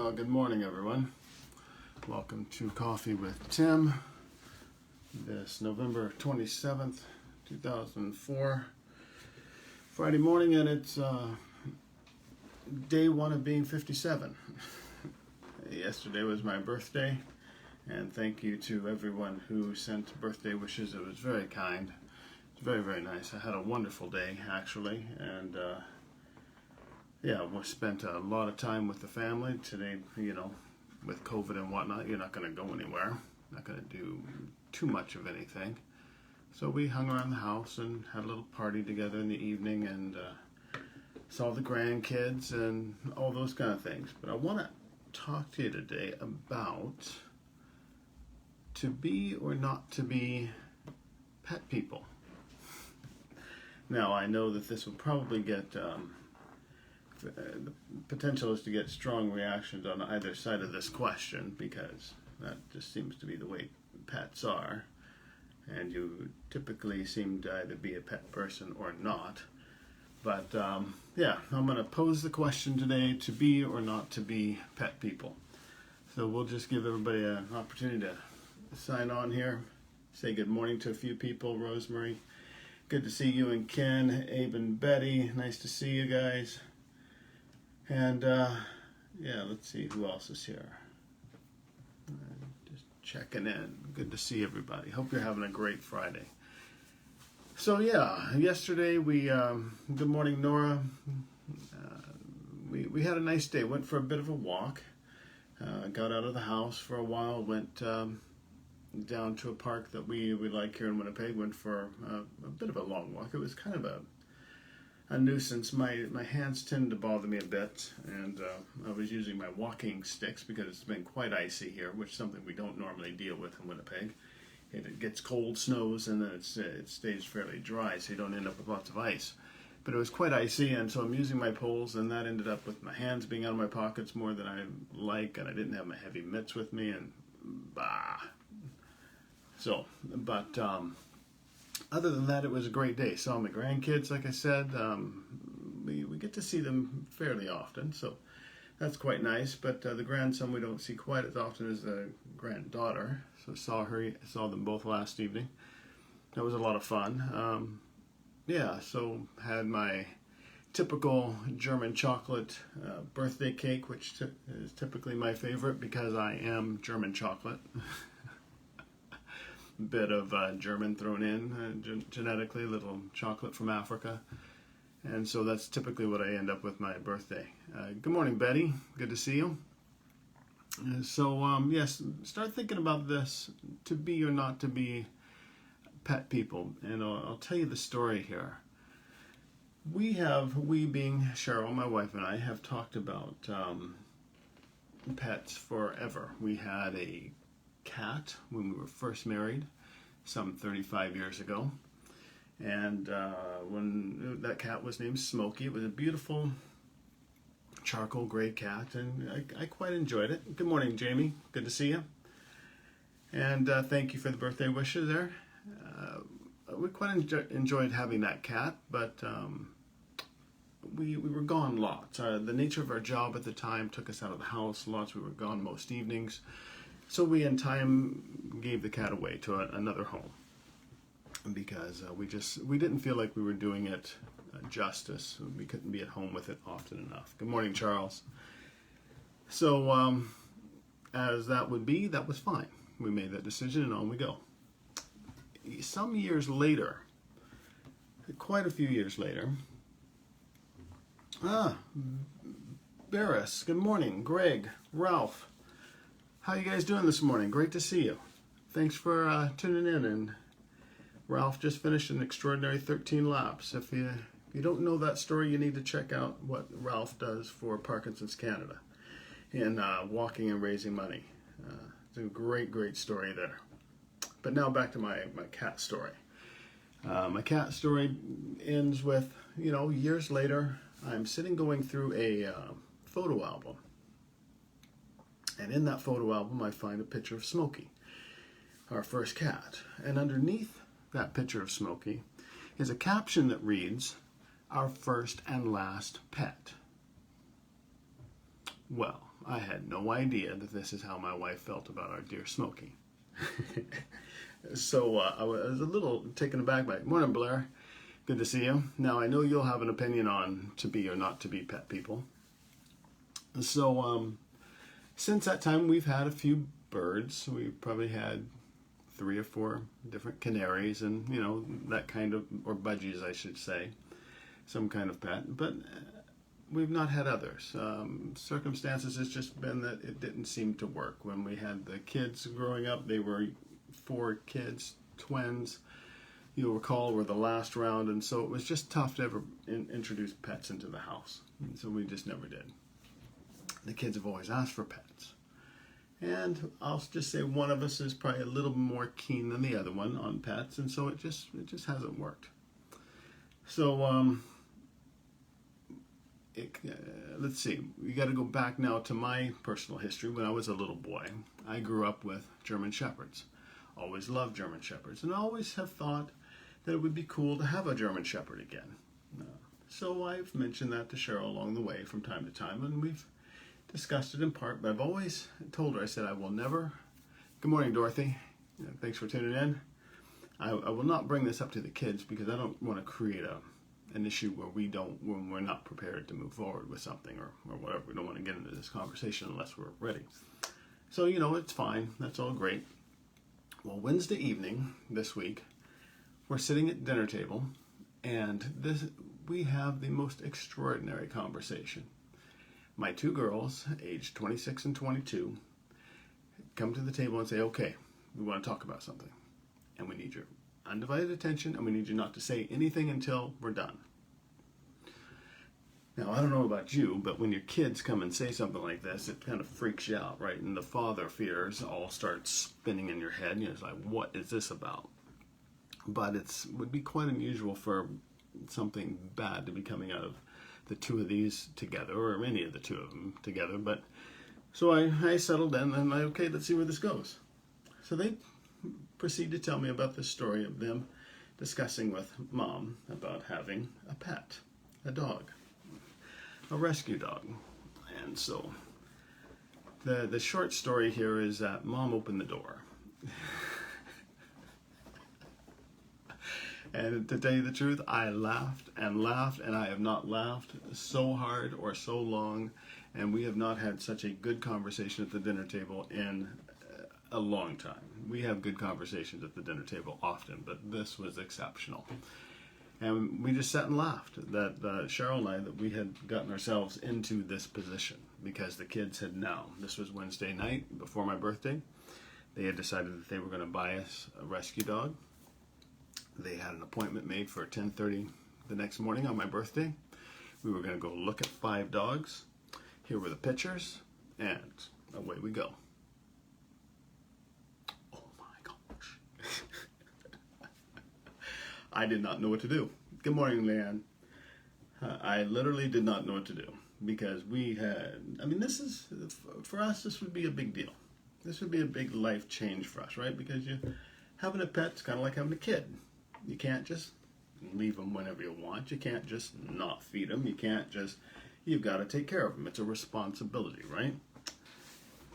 Well, good morning, everyone. Welcome to Coffee with Tim. This November 27th, 2004, Friday morning, and it's day one of being 57. Yesterday was my birthday, and thank you to everyone who sent birthday wishes. It was very kind. It was very, very nice. I had a wonderful day, actually, and we spent a lot of time with the family today. With COVID and whatnot, you're not going to go anywhere. Not going to do too much of anything. So we hung around the house and had a little party together in the evening and saw the grandkids and all those kind of things. But I want to talk to you today about to be or not to be pet people. Now, I know that this will probably get the potential is to get strong reactions on either side of this question, because that just seems to be the way pets are, and you typically seem to either be a pet person or not. But I'm going to pose the question today: to be or not to be pet people. So we'll just give everybody an opportunity to sign on here, say good morning to a few people. Rosemary, good to see you, and Ken, Abe, and Betty, nice to see you guys. And let's see who else is here. Just checking in. Good to see everybody. Hope you're having a great Friday. So yesterday we good morning, Nora. We had a nice day. Went for a bit of a walk. Got out of the house for a while. Went down to a park that we like here in Winnipeg. Went for a bit of a long walk. It was kind of a nuisance. My hands tend to bother me a bit, and I was using my walking sticks because it's been quite icy here, which is something we don't normally deal with in Winnipeg. It gets cold, snows, and then it stays fairly dry, so you don't end up with lots of ice. But it was quite icy, and so I'm using my poles, and that ended up with my hands being out of my pockets more than I like, and I didn't have my heavy mitts with me, and other than that, it was a great day. Saw my grandkids, like I said. We get to see them fairly often, so that's quite nice. But the grandson we don't see quite as often as the granddaughter. So saw them both last evening. That was a lot of fun. So had my typical German chocolate birthday cake, which is typically my favorite because I am German chocolate. Bit of German thrown in genetically, little chocolate from Africa, and so that's typically what I end up with my birthday. Good morning, Betty. Good to see you. Start thinking about this: to be or not to be pet people, and I'll tell you the story here. We being Cheryl, my wife, and I have talked about pets forever. We had a cat when we were first married some 35 years ago, and when that cat was named Smokey. It was a beautiful charcoal gray cat, and I quite enjoyed it. Good morning, Jamie. Good to see you, and thank you for the birthday wishes there. We quite enjoyed having that cat, but we were gone lots. The nature of our job at the time took us out of the house lots. We were gone most evenings. So we, in time, gave the cat away to another home because we didn't feel like we were doing it justice. We couldn't be at home with it often enough. Good morning, Charles. So as that would be, that was fine. We made that decision and on we go. Some years later, quite a few years later, Barris, good morning, Greg, Ralph. How you guys doing this morning? Great to see you. Thanks for tuning in. And Ralph just finished an extraordinary 13 laps. If you don't know that story, you need to check out what Ralph does for Parkinson's Canada in walking and raising money. It's a great story there. But now back to my cat story. My cat story ends with, years later, I'm sitting going through a photo album. And in that photo album, I find a picture of Smokey, our first cat. And underneath that picture of Smokey is a caption that reads, "Our first and last pet." Well, I had no idea that this is how my wife felt about our dear Smokey. So I was a little taken aback by it. Morning, Blair. Good to see you. Now, I know you'll have an opinion on to be or not to be pet people. So since that time, we've had a few birds. We've probably had 3 or 4 different canaries and, you know, that kind of, or budgies, I should say, some kind of pet. But we've not had others. Circumstances has just been that it didn't seem to work. When we had the kids growing up, they were 4 kids, twins. You'll recall were the last round, and so it was just tough to ever introduce pets into the house. And so we just never did. The kids have always asked for pets. And I'll just say one of us is probably a little more keen than the other one on pets, and so it just hasn't worked. So let's see. We got to go back now to my personal history. When I was a little boy, I grew up with German Shepherds. Always loved German Shepherds, and I always have thought that it would be cool to have a German Shepherd again. So I've mentioned that to Cheryl along the way from time to time, and we've discussed it in part, but I've always told her, I said, I will never, good morning, Dorothy, thanks for tuning in. I will not bring this up to the kids because I don't want to create an issue where when we're not prepared to move forward with something or whatever. We don't want to get into this conversation unless we're ready. So, you know, it's fine. That's all great. Well, Wednesday evening this week, we're sitting at dinner table, and we have the most extraordinary conversation. My 2 girls, aged 26 and 22, come to the table and say, okay, we want to talk about something. And we need your undivided attention, and we need you not to say anything until we're done. Now, I don't know about you, but when your kids come and say something like this, it kind of freaks you out, right? And the father fears all start spinning in your head. You know, it's like, what is this about? But it would be quite unusual for something bad to be coming out of the 2 of these together, or any of the 2 of them together. But so I settled in, and okay, let's see where this goes. So they proceed to tell me about the story of them discussing with Mom about having a pet, a dog, a rescue dog. And so the short story here is that Mom opened the door. And to tell you the truth, I laughed, and I have not laughed so hard or so long, and we have not had such a good conversation at the dinner table in a long time. We have good conversations at the dinner table often, but this was exceptional. And we just sat and laughed that Cheryl and I, that we had gotten ourselves into this position because the kids had now, this was Wednesday night before my birthday, they had decided that they were going to buy us a rescue dog. They had an appointment made for 10:30 the next morning on my birthday. We were going to go look at 5 dogs. Here were the pictures, and away we go. Oh my gosh. I did not know what to do. Good morning, Leanne. I literally did not know what to do because we had, I mean, this is, for us, this would be a big deal. This would be a big life change for us, right? Because having a pet's kind of like having a kid. You can't just leave them whenever you want. You can't just not feed them. You can't just, you've got to take care of them. It's a responsibility, right?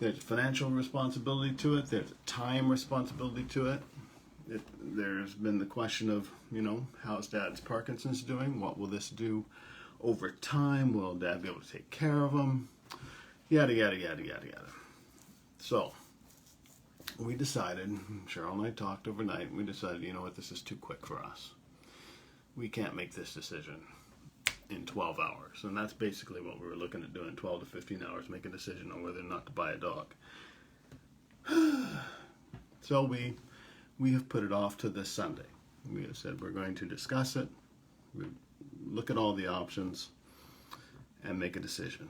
There's financial responsibility to it. There's time responsibility to it. There's been the question of, you know, how's Dad's Parkinson's doing? What will this do over time? Will Dad be able to take care of him? Yada, yada, yada, yada, yada. So we decided, Cheryl and I talked overnight, and we decided, you know what, this is too quick for us. We can't make this decision in 12 hours. And that's basically what we were looking at doing, 12 to 15 hours, make a decision on whether or not to buy a dog. So we have put it off to this Sunday. We have said we're going to discuss it, we look at all the options, and make a decision.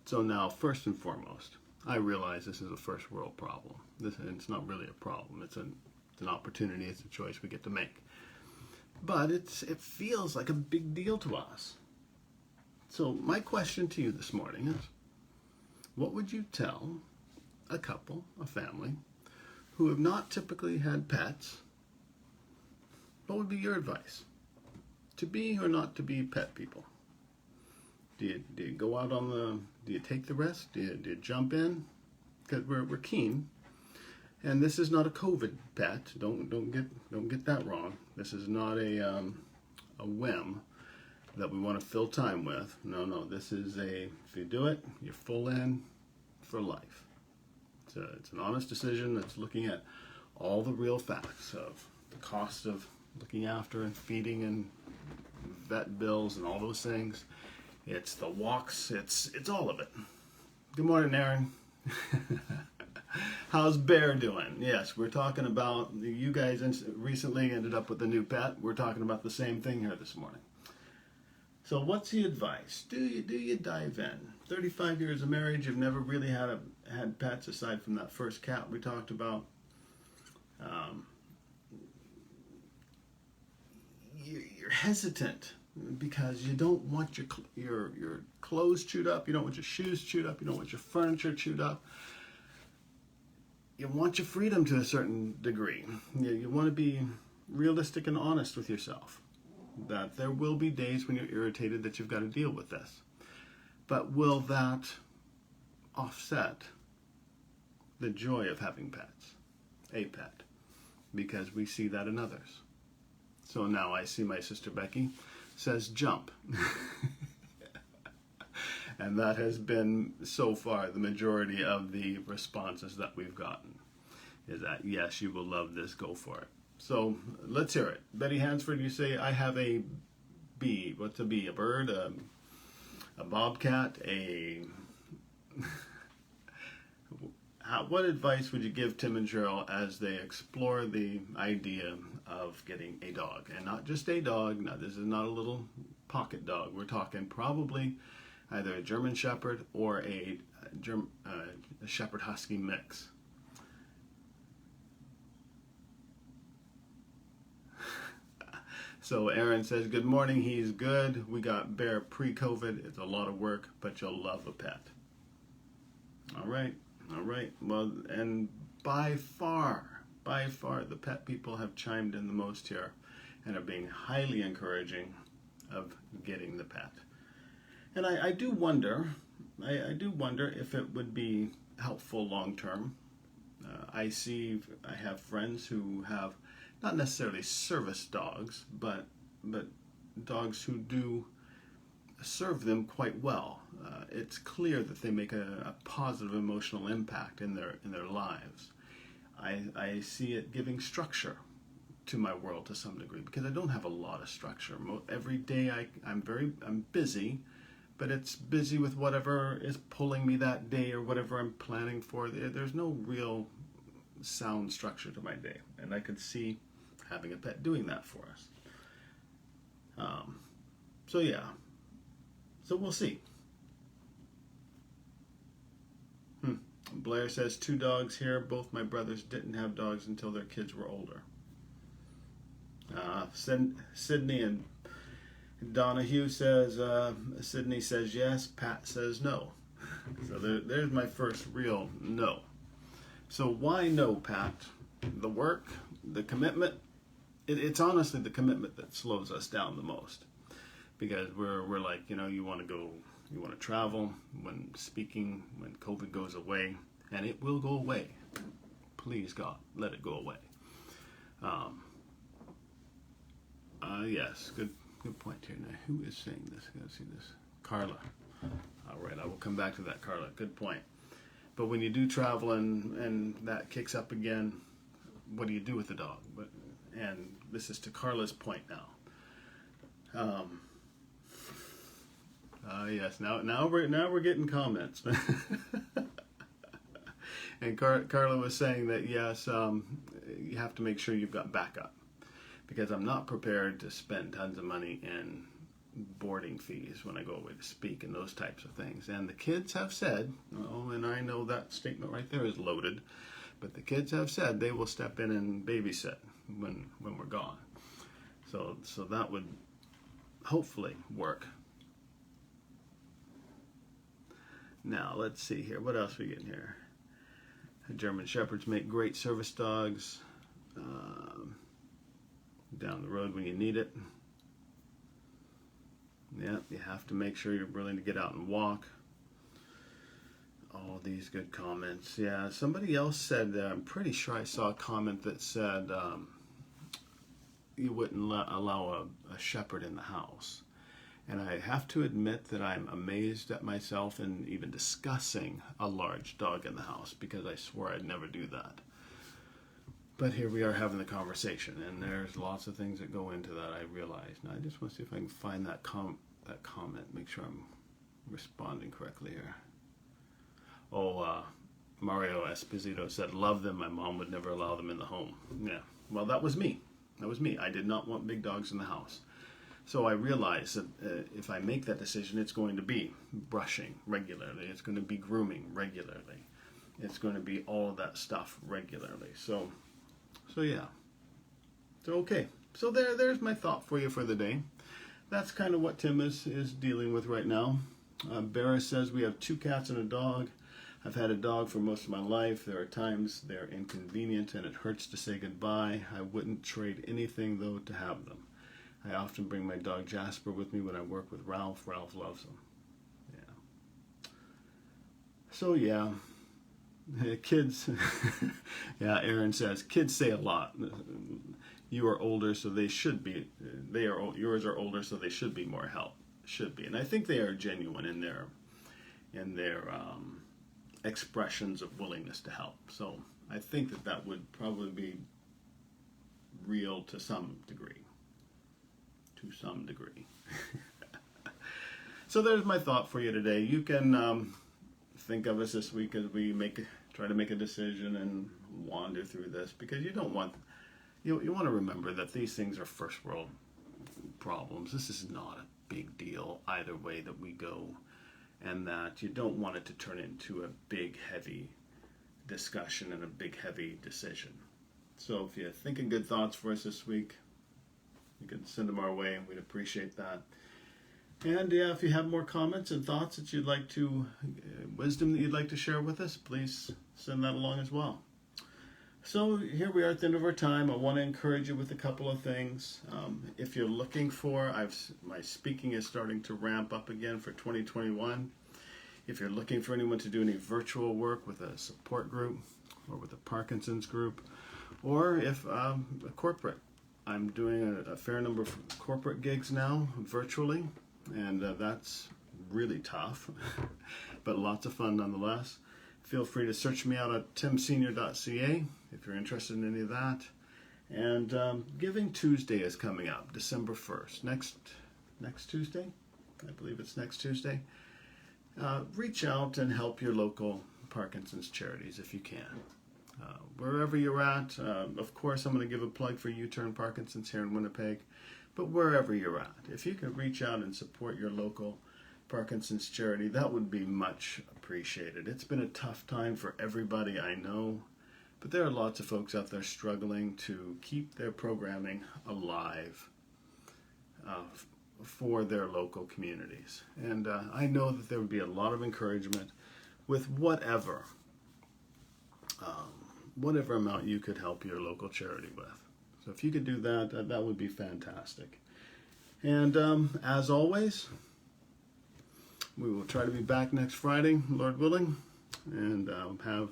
So now, first and foremost, I realize this is a first world problem. It's not really a problem. It's an opportunity. It's a choice we get to make. But it feels like a big deal to us. So my question to you this morning is, what would you tell a couple, a family, who have not typically had pets? What would be your advice? To be or not to be pet people? Do you go out on the? Do you take the risk? Do you jump in? Because we're keen, and this is not a COVID pet. Don't get that wrong. This is not a whim that we want to fill time with. No. This is if you do it, you're full in for life. It's an honest decision that's looking at all the real facts of the cost of looking after and feeding and vet bills and all those things. It's the walks. It's all of it. Good morning, Aaron. How's Bear doing? Yes, we're talking about, you guys recently ended up with a new pet. We're talking about the same thing here this morning. So what's the advice? Do you dive in? 35 years of marriage, you've never really had pets aside from that first cat we talked about. You're hesitant because you don't want your clothes chewed up, you don't want your shoes chewed up, you don't want your furniture chewed up. You want your freedom to a certain degree. You want to be realistic and honest with yourself. That there will be days when you're irritated that you've got to deal with this. But will that offset the joy of having pets? A pet. Because we see that in others. So now I see my sister Becky says jump. And that has been so far the majority of the responses that we've gotten. Is that yes, you will love this, go for it. So let's hear it. Betty Hansford, you say, I have a bee. What's a bee? A bird? A bobcat? What advice would you give Tim and Cheryl as they explore the idea of getting a dog? And not just a dog. Now, this is not a little pocket dog. We're talking probably either a German Shepherd or a Shepherd Husky mix. So Aaron says, good morning, he's good. We got Bear pre-COVID. It's a lot of work, but you'll love a pet. All right. Well, and by far, the pet people have chimed in the most here and are being highly encouraging of getting the pet. And I do wonder if it would be helpful long term. I have friends who have not necessarily service dogs, but dogs who do serve them quite well. It's clear that they make a positive emotional impact in their lives. I see it giving structure to my world to some degree because I don't have a lot of structure. Every day I'm busy, but it's busy with whatever is pulling me that day or whatever I'm planning for. There's no real sound structure to my day, and I could see having a pet doing that for us. So we'll see. Blair says 2 dogs here. Both my brothers didn't have dogs until their kids were older. Sydney and Donahue says, Sydney says yes, Pat says no. So there's my first real no. So why no, Pat? The work, the commitment. It's honestly the commitment that slows us down the most, because we're like, you want to travel when COVID goes away, and it will go away. Please God, let it go away. Yes, good point here. Now, who is saying this? I gotta see this. Carla. All right, I will come back to that, Carla. Good point. But when you do travel and that kicks up again, what do you do with the dog? And this is to Carla's point now. Yes, now we're getting comments. And Carla was saying that yes, you have to make sure you've got backup, because I'm not prepared to spend tons of money in boarding fees when I go away to speak and those types of things. And the kids have said, and I know that statement right there is loaded, but the kids have said they will step in and babysit when we're gone. So that would hopefully work. Now let's see here. What else are we getting here? German Shepherds make great service dogs. Down the road when you need it. Yeah, you have to make sure you're willing to get out and walk. All these good comments. Yeah, somebody else said, I'm pretty sure I saw a comment that said you wouldn't allow a shepherd in the house. And I have to admit that I'm amazed at myself in even discussing a large dog in the house, because I swore I'd never do that. But here we are having the conversation, and there's lots of things that go into that, I realize. Now I just want to see if I can find that comment, make sure I'm responding correctly here. Mario Esposito said, love them, my mom would never allow them in the home. Yeah, well, that was me. I did not want big dogs in the house. So I realized that if I make that decision, it's going to be brushing regularly. It's going to be grooming regularly. It's going to be all of that stuff regularly. So yeah. So okay. So there's my thought for you for the day. That's kind of what Tim is dealing with right now. Barris says, we have 2 cats and a dog. I've had a dog for most of my life. There are times they're inconvenient and it hurts to say goodbye. I wouldn't trade anything, though, to have them. I often bring my dog Jasper with me when I work with Ralph. Ralph loves him. Yeah. So, yeah. Kids. Yeah, Aaron says, kids say a lot. You are older, so they should be. Yours are older, so they should be more help. Should be. And I think they are genuine in their expressions of willingness to help. So I think that would probably be real to some degree. So there's my thought for you today. You can think of us this week as we try to make a decision and wander through this, because you don't want, you want to remember that these things are first world problems. This is not a big deal either way that we go. And that you don't want it to turn into a big, heavy discussion and a big, heavy decision. So if you're thinking good thoughts for us this week, you can send them our way, and we'd appreciate that. And yeah, if you have more comments and thoughts that you'd like to, wisdom that you'd like to share with us, please send that along as well. So here we are at the end of our time. I want to encourage you with a couple of things. If you're looking for, my speaking is starting to ramp up again for 2021. If you're looking for anyone to do any virtual work with a support group or with a Parkinson's group, or if a corporate, I'm doing a fair number of corporate gigs now virtually, and that's really tough, but lots of fun nonetheless. Feel free to search me out at timsenior.ca if you're interested in any of that. And Giving Tuesday is coming up, December 1st. Next Tuesday? I believe it's next Tuesday. Reach out and help your local Parkinson's charities if you can. Wherever you're at, of course I'm going to give a plug for U-Turn Parkinson's here in Winnipeg, but wherever you're at, if you can reach out and support your local Parkinson's charity, that would be much appreciated. It's been a tough time for everybody, I know, but there are lots of folks out there struggling to keep their programming alive for their local communities. And I know that there would be a lot of encouragement with whatever amount you could help your local charity with. So if you could do that, that would be fantastic. And as always, we will try to be back next Friday, Lord willing, and have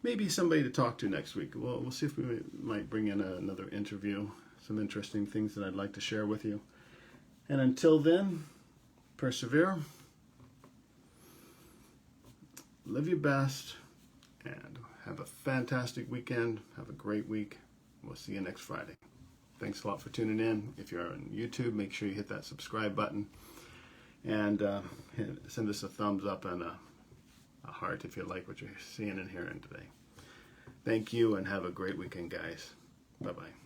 maybe somebody to talk to next week. We'll see if we might bring in another interview, some interesting things that I'd like to share with you. And until then, persevere, live your best, and have a fantastic weekend. Have a great week. We'll see you next Friday. Thanks a lot for tuning in. If you're on YouTube, make sure you hit that subscribe button. And send us a thumbs up and a heart if you like what you're seeing and hearing today. Thank you, and have a great weekend, guys. Bye-bye.